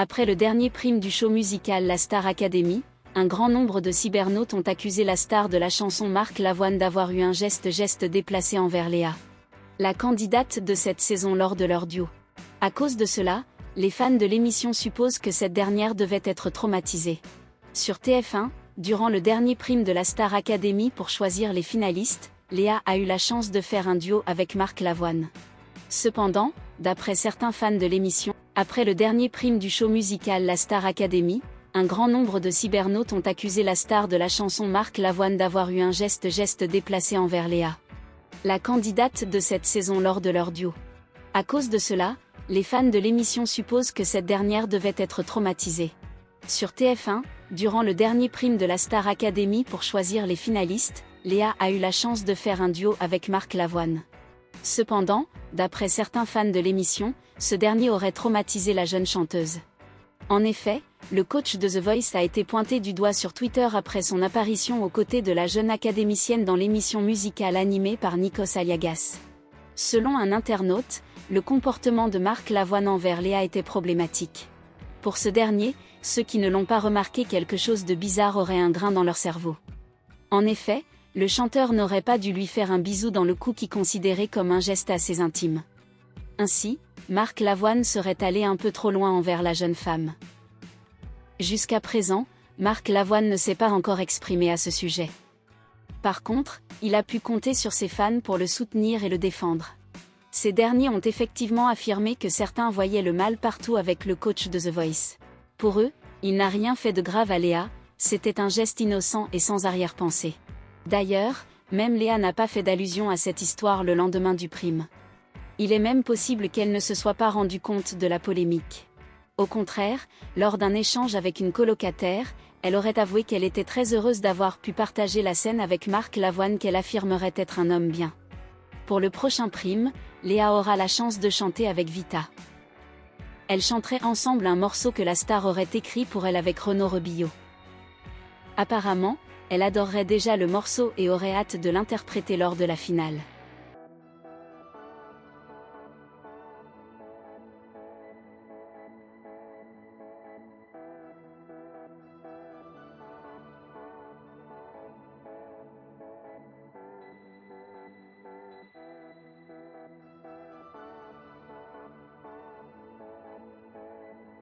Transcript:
Après le dernier prime du show musical La Star Academy, un grand nombre de cybernautes ont accusé la star de la chanson Marc Lavoine d'avoir eu un geste déplacé envers Léa, la candidate de cette saison lors de leur duo. À cause de cela, les fans de l'émission supposent que cette dernière devait être traumatisée. Sur TF1, durant le dernier prime de la Star Academy pour choisir les finalistes, Léa a eu la chance de faire un duo avec Marc Lavoine. Cependant, d'après certains fans de l'émission, après le dernier prime du show musical La Star Academy, un grand nombre de cybernautes ont accusé la star de la chanson Marc Lavoine d'avoir eu un geste déplacé envers Léa, la candidate de cette saison lors de leur duo. À cause de cela, les fans de l'émission supposent que cette dernière devait être traumatisée. Sur TF1, durant le dernier prime de la Star Academy pour choisir les finalistes, Léa a eu la chance de faire un duo avec Marc Lavoine. Cependant, d'après certains fans de l'émission, ce dernier aurait traumatisé la jeune chanteuse. En effet, le coach de The Voice a été pointé du doigt sur Twitter après son apparition aux côtés de la jeune académicienne dans l'émission musicale animée par Nikos Aliagas. Selon un internaute, le comportement de Marc Lavoine envers Léa était problématique. Pour ce dernier, ceux qui ne l'ont pas remarqué quelque chose de bizarre auraient un grain dans leur cerveau. En effet, le chanteur n'aurait pas dû lui faire un bisou dans le cou qu'il considérait comme un geste assez intime. Ainsi, Marc Lavoine serait allé un peu trop loin envers la jeune femme. Jusqu'à présent, Marc Lavoine ne s'est pas encore exprimé à ce sujet. Par contre, il a pu compter sur ses fans pour le soutenir et le défendre. Ces derniers ont effectivement affirmé que certains voyaient le mal partout avec le coach de The Voice. Pour eux, il n'a rien fait de grave à Léa, c'était un geste innocent et sans arrière-pensée. D'ailleurs, même Léa n'a pas fait d'allusion à cette histoire le lendemain du prime. Il est même possible qu'elle ne se soit pas rendue compte de la polémique. Au contraire, lors d'un échange avec une colocataire, elle aurait avoué qu'elle était très heureuse d'avoir pu partager la scène avec Marc Lavoine qu'elle affirmerait être un homme bien. Pour le prochain prime, Léa aura la chance de chanter avec Vita. Elles chanteraient ensemble un morceau que la star aurait écrit pour elle avec Renaud Rebillot. Apparemment, elle adorerait déjà le morceau et aurait hâte de l'interpréter lors de la finale.